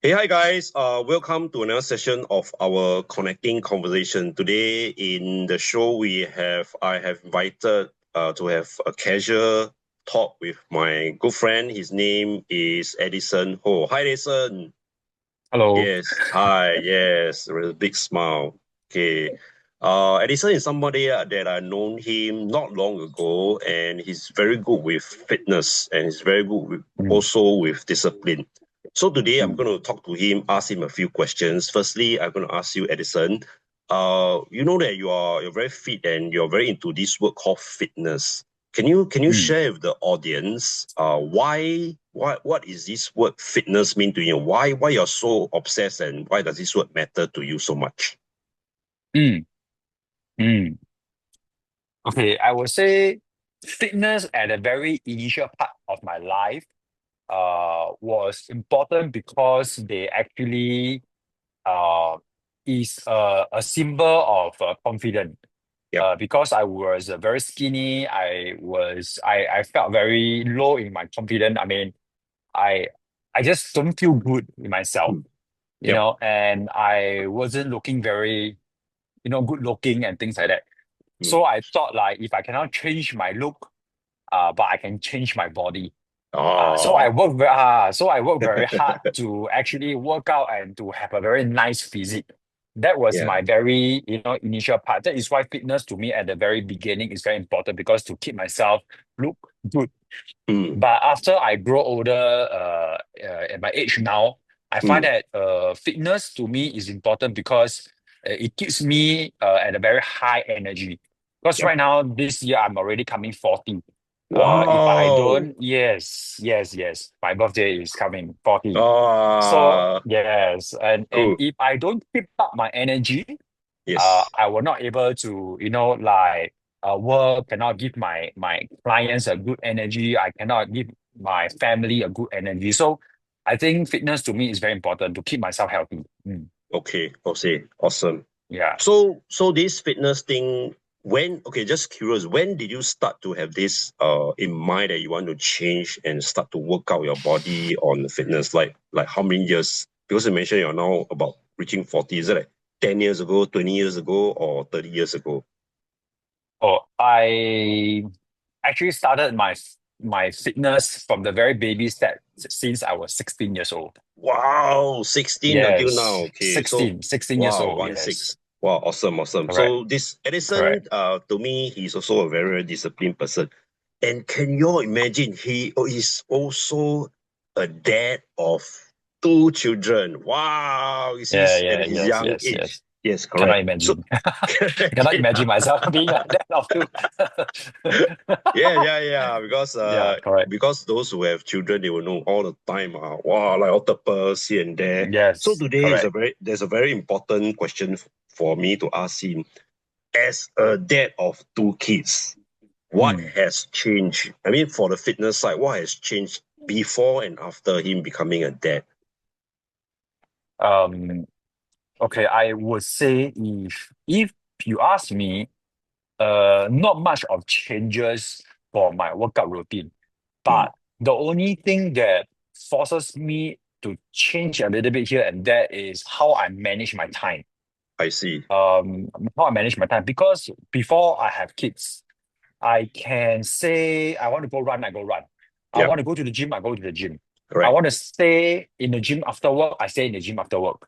Hey, hi guys. Welcome to another session of our connecting conversation. Today in the show, I have invited to have a casual talk with my good friend. His name is Edison Ho. Hi, Edison. Hello. Yes. Hi. Yes. With a big smile. Okay. Edison is somebody that I known him not long ago, and he's very good with fitness, and he's very good with Mm, also with discipline. So today I'm mm, going to talk to him, ask him a few questions. Firstly, I'm going to ask you, Edison. You know that you're very fit and you're very into this word called fitness. Can you mm, share with the audience what is this word fitness mean to you? Why you're so obsessed and why does this word matter to you so much? mm, mm. Okay, I would say fitness at a very initial part of my life was important because they actually uh is a symbol of confidence. Yep. Because I was very skinny, I felt very low in my confidence. I mean, I I just don't feel good in myself, Mm. Yep. and I wasn't looking very good looking and things like that. Mm. So I thought like if I cannot change my look, but I can change my body. Oh. So I work very hard to actually work out and to have a very nice physique. That was Yeah. my very, initial part. That is why fitness to me at the very beginning is very important because to keep myself look good. Mm. But after I grow older, at my age now, I find Mm. that fitness to me is important because it keeps me at a very high energy. Because Yep. right now, this year, I'm already coming 40. If I Wow. don't, yes, my birthday is coming 40. So Ah. yes, and Cool. if I don't keep up my energy, Yes. I will not able to, like work, cannot give my clients a good energy. I cannot give my family a good energy. So I think fitness to me is very important to keep myself healthy. Okay. Okay. Awesome. Yeah. So this fitness thing, just curious, when did you start to have this in mind that you want to change and start to work out your body on fitness? Like how many years? Because you mentioned you're now about reaching 40. Is it like 10 years ago, 20 years ago, or 30 years ago? Oh, I actually started my fitness from the very baby step since I was 16 years old. Wow, 16 until now. Yes, Okay. So 16 years wow, old. 1 6. Yes, Wow, awesome, awesome. correct, So this Edison, correct. to me, he's also a very, very disciplined person. And can you all imagine he is also a dad of two children? Wow, is Yeah, this at yeah, his yes, young yes, age? yes. Yes, Cannot correct. So imagine. I cannot imagine myself being a dad of two. yeah, Yeah, correct. because those who have children they will know all the time. Wow, like octopus here and there. So Yes, today is a correct. very important question for me to ask him. As a dad of two kids, what Mm. has changed? I mean, for the fitness side, what has changed before and after him becoming a dad? Um, okay, I would say if you ask me, not much of changes for my workout routine, Hmm, but the only thing that forces me to change a little bit here and there is how I manage my time. I see. How I manage my time because before I have kids, I can say I want to go run, I go run. I Yeah, want to go to the gym, I go to the gym. I correct. want to stay in the gym after work, I stay in the gym after work.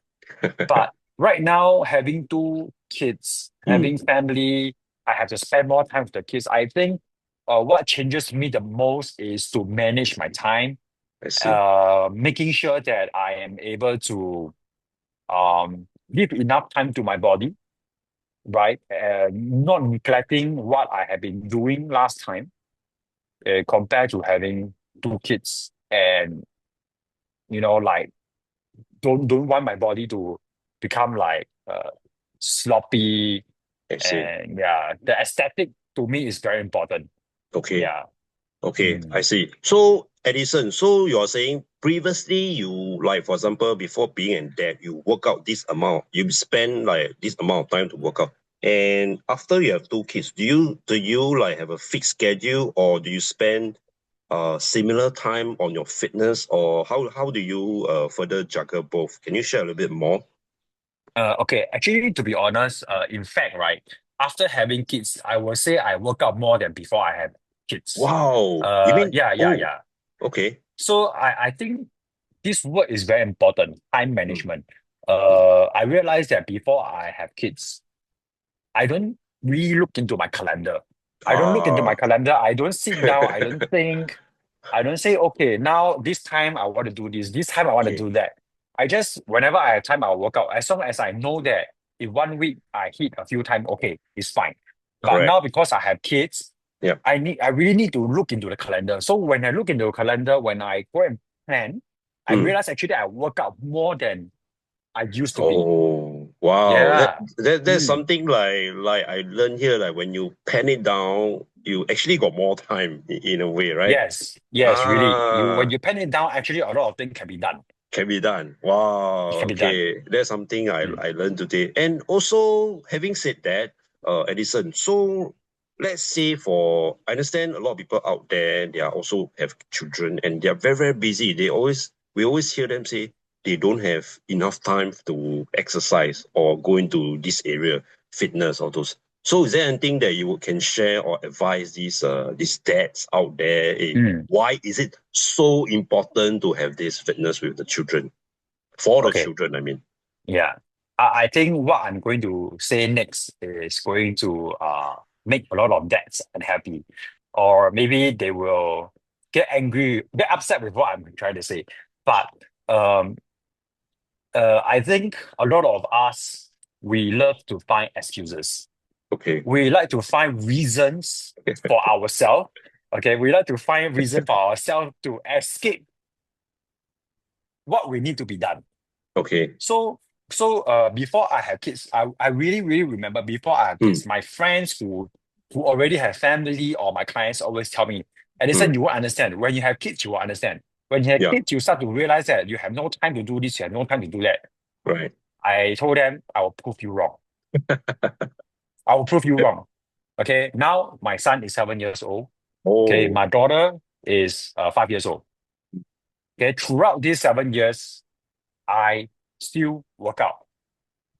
But right now, having two kids, Hmm, having family, I have to spend more time with the kids. I think what changes me the most is to manage my time, I see. making sure that I am able to give enough time to my body, right? Not neglecting what I have been doing last time, compared to having two kids and like don't want my body to become like sloppy. I see. And yeah, the aesthetic to me is very important. Okay. Yeah. Okay, I Mm, see. So, Edison, so you're saying previously you, like, for example, before being a dad, you work out this amount, you spend like this amount of time to work out. And after you have two kids, do you like have a fixed schedule or do you spend similar time on your fitness, or how do you further juggle both? Can you share a little bit more? Okay, actually, to be honest, in fact, right, after having kids, I will say I work out more than before I had kids. Wow, you mean, Yeah, yeah, oh, yeah. okay. So I think this word is very important, time Mm, management. mm. I realized that before I have kids, I don't really look into my calendar. I don't look into my Ah, calendar. I don't sit down. I don't think. I don't say, okay, now this time I want to do this. This time I want to yeah, do that. I just, whenever I have time, I'll work out. As long as I know that if 1 week I hit a few times, okay, it's fine. But correct. now because I have kids, Yeah. I really need to look into the calendar. So when I look into the calendar, when I go and plan, I Mm. realize actually I work out more than I used to be. Oh, wow. Yeah. That's Mm. something like I learned here. Like when you pen it down, you actually got more time in a way, right? Yes, yes, really. You when Ah, you pen it down, actually a lot of things can be done. can be done. It Wow. can be done. Okay, that's something Mm, I learned today. And also, having said that, Edison. So let's say for I understand a lot of people out there, they are also have children and they are very busy. We always hear them say they don't have enough time to exercise or go into this area, fitness or those. So is there anything that you can share or advise these dads out there? mm, Why is it so important to have this fitness with the children? For the okay. children, I mean. Yeah. I think what I'm going to say next is going to make a lot of dads unhappy. Or maybe they will get angry, get upset with what I'm trying to say. But um I think a lot of us we love to find excuses. Okay. We like to find reasons for ourselves. Okay, we like to find reason for ourselves to escape what we need to be done. Okay. So, before I have kids, I really, really remember before I have Mm, kids, my friends who already have family or my clients always tell me, mm, Edison, you will understand. When you have kids, you will understand. When you have yeah. kids, you start to realize that you have no time to do this, you have no time to do that. Right. I told them I will prove you wrong. I will prove you wrong. Okay. Now my son is 7 years old. Okay. Oh, My daughter is 5 years old. Okay. Throughout these 7 years, I still work out.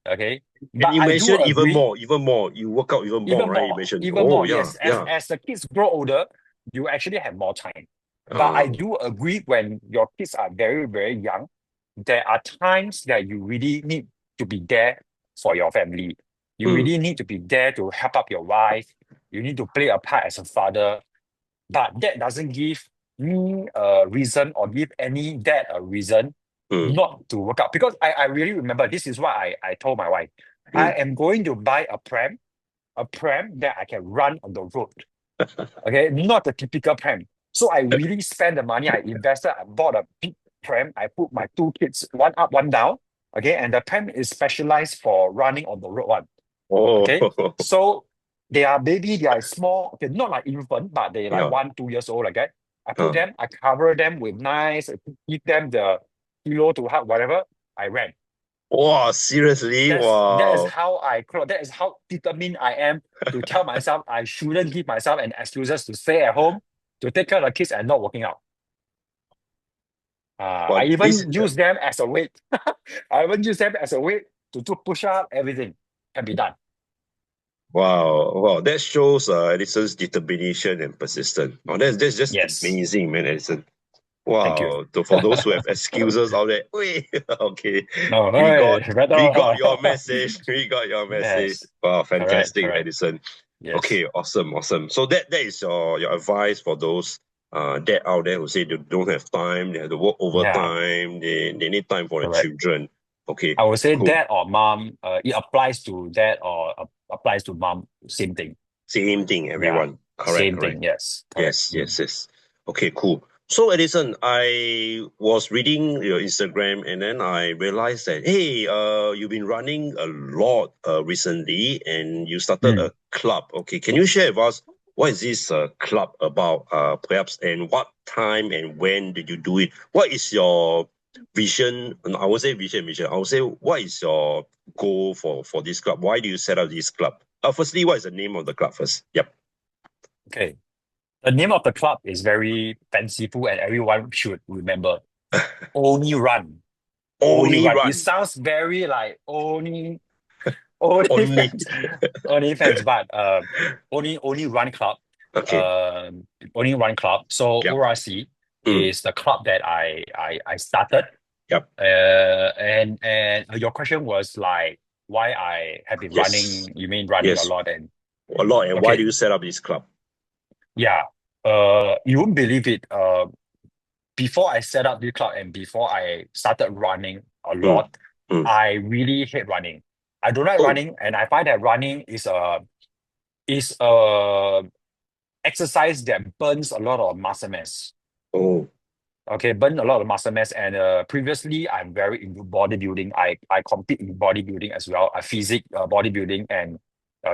Okay. and But you I do mentioned even agree, more, even more. You work out even more, even right? You more, mentioned. even Oh, more. yeah, Yes. yeah. As the kids grow older, you actually have more time. But I Um, do agree when your kids are very, very young, there are times that you really need to be there for your family. You mm, really need to be there to help up your wife. You need to play a part as a father. But that doesn't give me a reason or give any dad a reason mm, not to work out. Because I really remember this is what I told my wife. I mm. am going to buy a pram that I can run on the road. Okay, not the typical pram. So I really spent the money. I invested. I bought a big pram. I put my two kids, one up, one down. Okay, and the pram is specialized for running on the road one. Oh, Okay, so they are baby, they are small. Okay, not like infant, but they like yeah. 1, 2 years old. Like that. I put Uh, them. I cover them with nice. I give them the pillow to hug, whatever. I ran. wow, seriously? That is Wow. how I crawl. That is how determined I am to tell myself I shouldn't give myself an excuses to stay at home, to take care of the kids and not working out. I But this, even use them as a weight. I even use them as a weight to do push up. Everything can be done. wow, that shows Edison's determination and persistence. Oh, that's just Yes. amazing, man, Edison. Thank you. Wow. For those who have excuses out there, wait, okay, No, we hey, got we got better. your message. We got your message. Yes. Wow, Correct. fantastic, Correct. Edison. Yes. Okay, awesome, awesome. So that is your advice for those dad out there who say they don't have time, they have to work Yeah. overtime, they need time for the Correct. children. Okay, I would say cool. dad or mom. It applies to dad or applies to mom. Same thing. Same thing, Yeah. everyone. Correct, Same correct. thing. Yes. Correct. Yes, Mm. yes, yes. Okay, cool. So, Edison, I was reading your Instagram and then I realized that, hey, you've been running a lot recently and you started Mm. a club. Okay, can you share with us what is this club about, perhaps, and what time and when did you do it? What is your vision? No, I won't say vision. I would say, what is your goal for this club? Why do you set up this club? Firstly, what is the name of the club first? Yep. Okay. The name of the club is very fanciful and everyone should remember. Only Run. Only Only Run. It run. sounds very like only Only. fans. Only fans, but only Run Club. Okay. Um Only Run Club. So Yep. ORC Mm. is the club that I started. Yep. And your question was like why I have been Yes. running, you mean running a Yes. lot and A lot. And why do okay, you set up this club? yeah. You won't believe it. Before I set up the club and before I started running a Mm. lot, Mm. I really hate running. I don't like Oh. running, and I find that running is a exercise that burns a lot of muscle mass. Oh. Okay, burn a lot of muscle mass. And previously, I'm very into bodybuilding. I compete in bodybuilding as well, physique, bodybuilding, and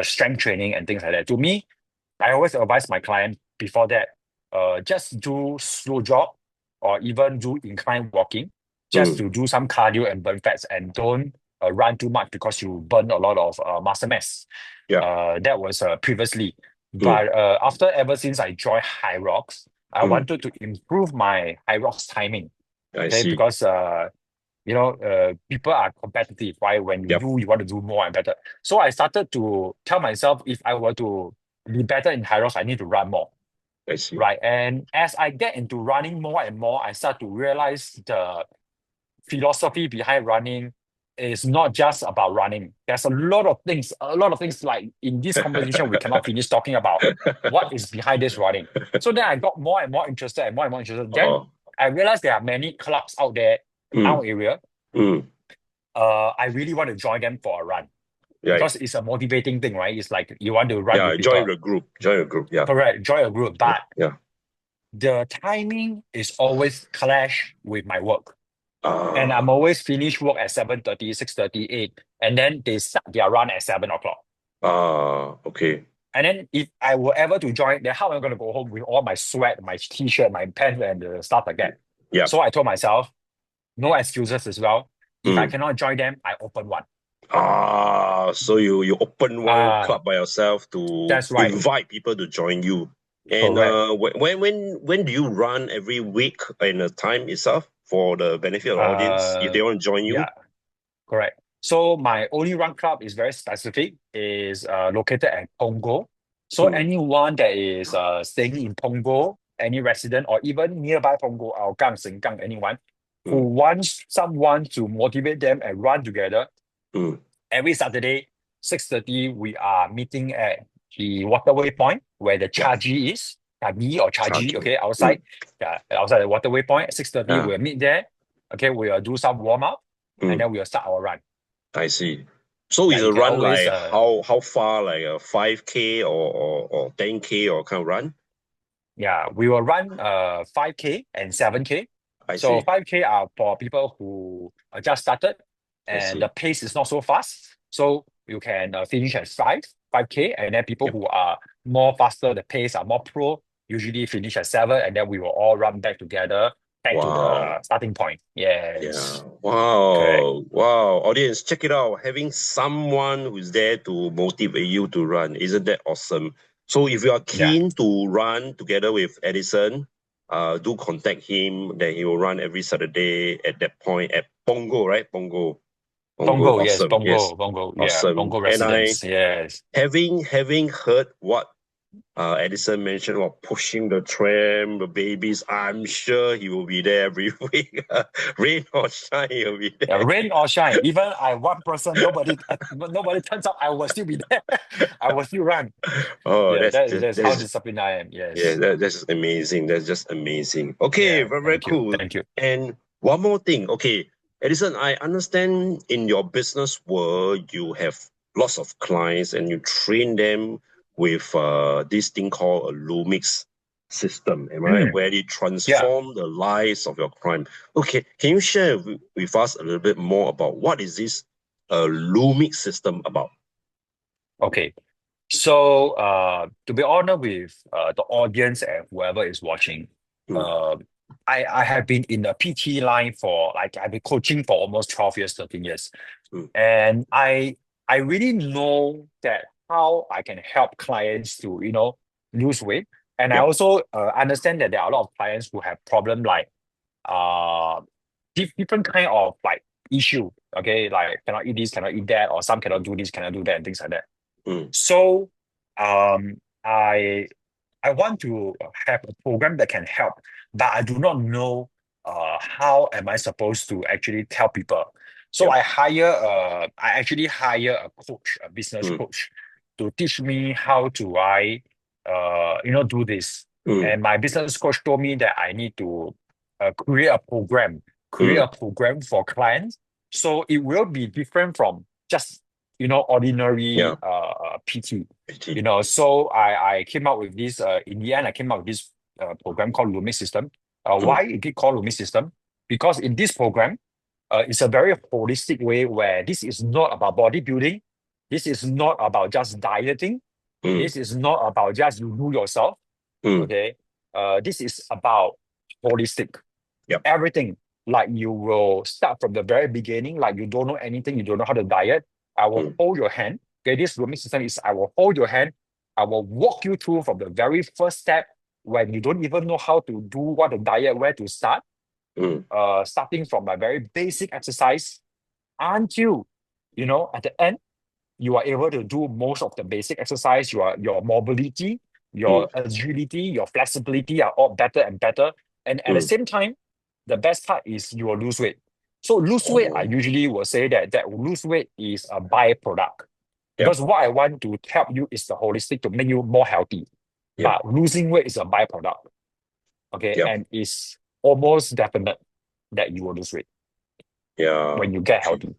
strength training and things like that. To me, I always advise my client before that, just do slow jog or even do incline walking, just Mm. to do some cardio and burn fats, and don't run too much because you burn a lot of muscle mass. Yeah. That was previously, Mm. but ever since I joined High Rocks, I Mm. wanted to improve my High Rocks timing. I Okay, see. because people are competitive, right? When you Yep. do, you want to do more and better. So I started to tell myself if I were to be better in high rocks, I need to run more, I see. right? And as I get into running more and more, I start to realize the philosophy behind running is not just about running. There's a lot of things like in this conversation we cannot finish talking about what is behind this running. So then I got more and more interested and more and more interested. Then Oh. I realized there are many clubs out there in Mm. our area. Mm. I really want to join them for a run Right. because it's a motivating thing, right? It's like you want to run with Yeah. Join people. the group. Join the group. Yeah. Correct, join a group, Yeah. but Yeah. the timing is always clash with my work. And I'm Ah. always finish work at 7:30, 6:38, and then they start their run at 7 o'clock. Ah. Okay. And then if I were ever to join, then how am I going to go home with all my sweat, my t-shirt, my pants, and stuff like that? Yeah. So I told myself, no excuses as well. If I Mm. cannot join them, I open one. Ah. So you open one Uh, club by yourself to that's right. invite people to join you. And Correct. when do you run every week in a time itself for the benefit of the audience if Uh, they want to join you? yeah, correct. So my only run club is very specific, is located at Punggol. So Mm. anyone that is staying in Punggol, any resident or even nearby Punggol, Hougang, Sengkang, anyone who Mm. wants someone to motivate them and run together, Mm. every Saturday, 6:30, we are meeting at the waterway point where the Yeah. Chaji is, Chaji or Chaji, Charging. okay, Mm. outside, yeah, outside the waterway point at 6:30, Yeah. we'll meet there. Okay, we'll do some warm up and Mm. then we'll start our run. I see. So Yeah, is you a can run always like how far, like a 5K or 10K or kind of run? yeah, we will run 5K and 7K. I So see. 5K are for people who just started I and the see. pace is not so fast. So you can finish at 5K, and then people Yep. who are more faster, the pace are more pro, usually finish at 7, and then we will all run back together, back to the Wow. starting point. Yeah. Yes, correct. Wow. Wow. Audience, check it out. Having someone who's there to motivate you to run. Isn't that awesome? So if you are Yeah. keen to run together with Edison, do contact him. Then he will run every Saturday at that point at Pongo, right? Pongo. Pongo. Pongo, yes, Awesome. Yes. Pongo, yeah, Awesome. Pongo And I residents, yes. having heard what Edison mentioned about pushing the tram, the babies. I'm sure he will be there every week. Rain or shine, he'll be Yeah, there. rain or shine, even I one person, nobody turns up, I will still be there. I will still run. Oh, Yeah, that's that's how that's disciplined I am. yeah, Yes. that's just amazing. That's just amazing. Okay, Yeah. very, very Thank you. cool. Thank you. And one more thing. Okay, Edison, I understand in your business world you have lots of clients and you train them with this thing called a LUMIX system, am I right? Mm, Where they yeah. transform the lives of your client. Okay, can you share with us a little bit more about what is this LUMIX system about? Okay. So, to be honest with the audience and whoever is watching, Mm, uh, I have been in the PT line for like I've been coaching for almost 12 years, 13 years. mm, And I really know that how I can help clients to, lose weight. And I Yep. also understand that there are a lot of clients who have problem like uh different kind of like issue. Okay, like cannot eat this, cannot eat that, or some cannot do this, cannot do that, and things like that. Mm. So um I I want to have a program that can help, but I do not know how am I supposed to actually tell people. So Yep. I actually hire a coach, a business Mm. coach, to teach me how to do this. Mm. And my business coach told me that I need to create a program, Mm. for clients. So it will be different from just ordinary Yeah. PT. PT. So I came up with this. In the end, I came up with this program called LUMIX system. Mm. Why it get called LUMIX system? Because in this program, it's a very holistic way where this is not about bodybuilding. This is not about just dieting. Mm. This is not about just you do yourself. Mm. Okay. This is about holistic. Yep. Everything. Like you will start from the very beginning, like you don't know anything, you don't know how to diet. I will Mm. hold your hand. Okay, this rooming system is I will hold your hand. I will walk you through from the very first step when you don't even know how to do what the diet, where to start. Mm. Starting from a very basic exercise until at the end you are able to do most of the basic exercise. Your mobility, Mm. your agility, your flexibility are all better and better. And at the Mm. same time, the best part is you will lose weight. So lose weight, I Oh. usually will say that lose weight is a byproduct. Yep. Because what I want to help you is the holistic to make you more healthy. Yep. But losing weight is a byproduct. Okay. Yep. And it's almost definite that you will lose weight Yeah. when you get Okay. healthy.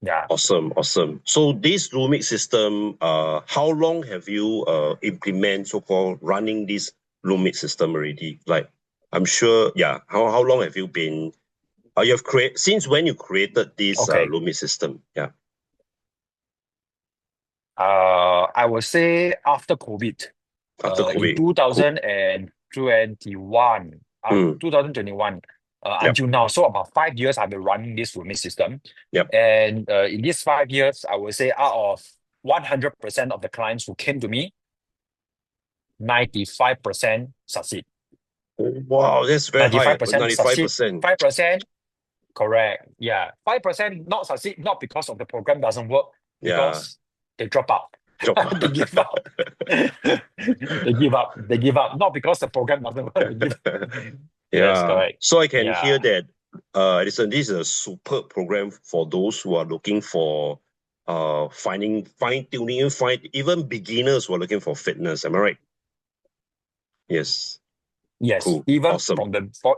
Yeah. Awesome. Awesome. So this LUMIX system, how long have you implement so-called running this LUMIX system already? Like, I'm sure, yeah. How long have you been? You have create since when you created this Okay. LUMIX system? Yeah. I would say after COVID, After in COVID. Cool. 2021, Mm. 2021, Yep. until now. So about 5 years, I've been running this rooming system. Yep. And in these 5 years, I would say out of 100% of the clients who came to me, 95% succeed. Wow, that's very high. 95% succeed, 95%. 5% correct. Yeah. 5% not succeed, not because of the program doesn't work, Yeah. because they drop out. Job. They give up. They give up. They give up. Not because the program doesn't work. They give. Yes, Yeah. correct. So I can Yeah. hear that, Edison, this is a superb program for those who are looking for fine-tuning, even beginners who are looking for fitness. Am I right? Yes. Yes. Cool. Awesome.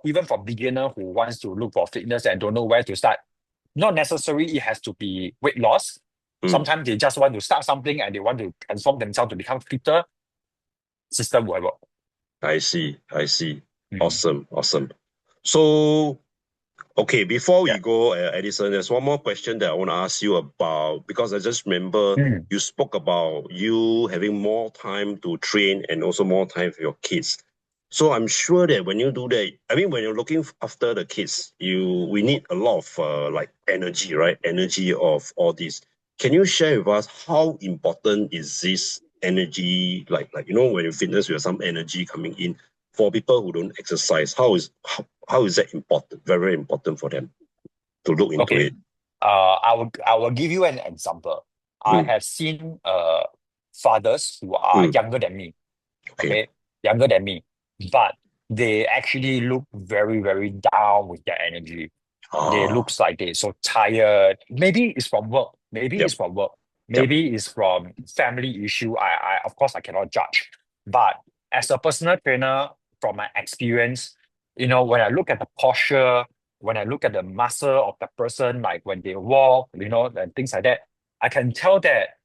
Even for beginner who wants to look for fitness and don't know where to start. Not necessarily it has to be weight loss. Mm. Sometimes they just want to start something and they want to transform themselves to become fitter. System will work. I see. I see. Mm. Awesome. Awesome. So, okay, before Yeah. we go, Edison, there's one more question that I want to ask you about because I just remember Mm. you spoke about you having more time to train and also more time for your kids. So I'm sure that when you do that, I mean, when you're looking after the kids, we need a lot of like energy, right? Energy of all this. Can you share with us how important is this energy? Like when you fitness, you have some energy coming in for people who don't exercise. How is that important? Very, very important for them to look into Okay. it. I will give you an example. I Mm. have seen fathers who are Mm. younger than me, Okay. okay, younger than me, but they actually look very, very down with their energy. They Ah. looks like they so tired. Maybe it's from work. Maybe Yep. it's from work. Yep. Maybe it's from family issue. I of course I cannot judge. But as a personal trainer, from my experience, when I look at the posture, when I look at the muscle of the person, like when they walk, and things like that, I can tell that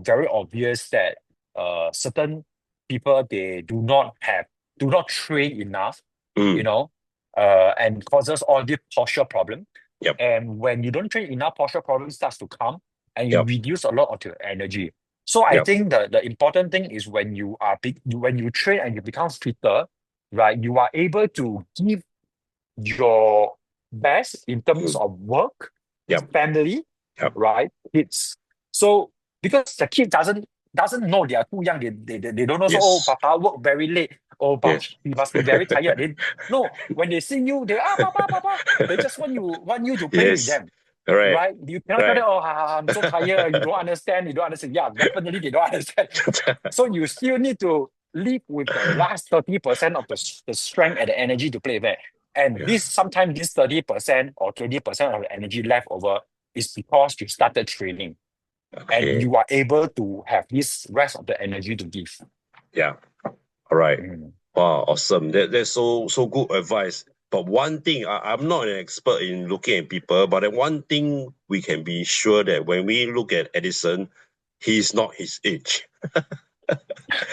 very obvious that certain people they do not train enough, you Mm. know, and causes all the posture problem. Yep. And when you don't train enough, posture problem starts to come and you Yep. reduce a lot of your energy. So I Yep. think the important thing is when you are big, when you train and you become fitter, right, you are able to give your best in terms Mm. of work, Yep. family, Yep. right? Kids. So because the kid doesn't know they are too young, they don't know so oh Yes. papa work very late. oh, but Yes. you must be very tired. No, when they see you, papa. They just want you to play with Yes. them. Correct. Right? You cannot tell them, Right. oh, I'm so tired. You don't understand. You don't understand. Yeah, definitely they don't understand. So you still need to live with the last 30% of the strength and the energy to play back. And Yeah. sometimes this 30% or 20% of the energy left over is because you started training and Okay. you are able to have this rest of the energy to give. Yeah. All right. Mm, Wow, awesome. That's so good advice. But one thing, I'm not an expert in looking at people, but then one thing we can be sure that when we look at Edison, he's not his age.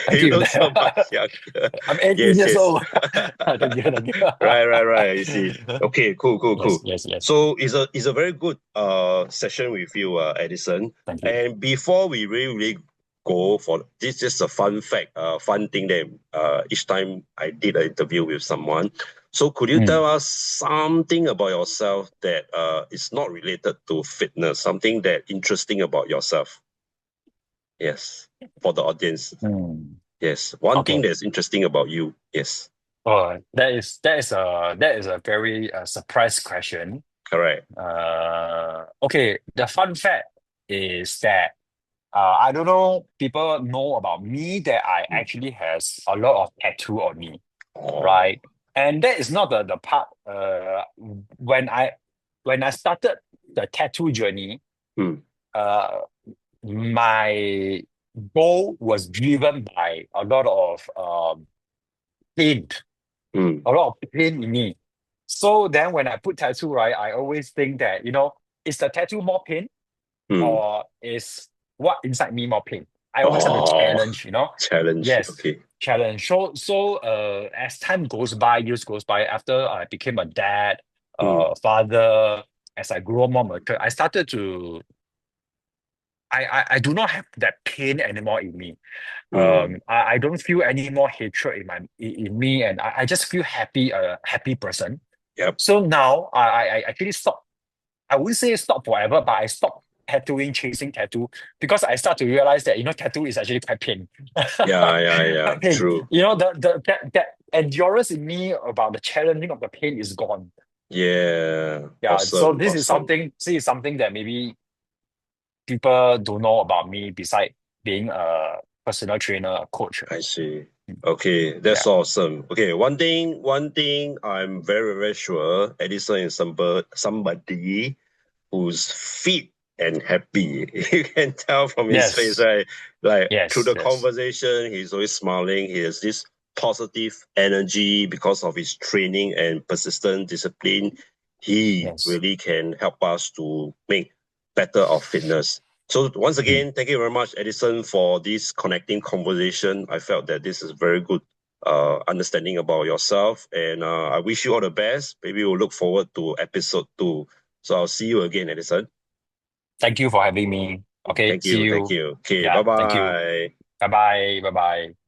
thank He you. looks so much younger. I'm 18 Yes, years yes. old. Thank you. Thank you. Right. You see. Okay, Yes, cool. yes, yes. So it's a very good session with you, Edison. Thank you. And before we really go for this, just a fun fact, fun thing that each time I did an interview with someone. So could you Mm. tell us something about yourself that is not related to fitness, something that interesting about yourself? Yes, for the audience. Mm. Yes, one thing Okay. that's interesting about you. Yes, That is a very surprise question. correct. Okay. The fun fact is that I don't know people know about me that I Mm. actually has a lot of tattoo on me, Oh, right? And that is not the part when I started the tattoo journey, mm, uh my goal was driven by a lot of pain, mm, a lot of pain in me. So then when I put tattoo, right, I always think that, is the tattoo more pain mm. or is what inside me more pain? I always have a Oh, challenge. challenge. Yes, Okay. challenge. So as time goes by, years goes by, after I became a dad, Mm, father, as I grow more mature, I started to I do not have that pain anymore in me. mm. I don't feel any more hatred in me, and I just feel happy, a happy person. Yep. So now I actually stop. I wouldn't say stop forever, but I stopped tattooing, chasing tattoo, because I start to realize that tattoo is actually quite pain. Yeah. Quite pain. True. That endurance in me about the challenging of the pain is gone. Yeah. Yeah. So Awesome. this is Awesome. something that maybe people don't know about me beside being a personal trainer, a coach. I see. Okay, that's Yeah. awesome. Okay, one thing I'm very sure Edison is somebody who's fit and happy. You can tell from his face, Yes. right? Like through Yes. the Yes. conversation, he's always smiling. He has this positive energy because of his training and persistent discipline. He Yes. really can help us to make better our fitness. So once Mm. again, thank you very much, Edison, for this connecting conversation. I felt that this is very good understanding about yourself, and I wish you all the best. Maybe we'll look forward to episode 2. So I'll see you again, Edison. Thank you for having me. Okay. Thank See you. Thank you. you. Okay, bye Yeah. Thank you. bye. Bye bye. Bye bye.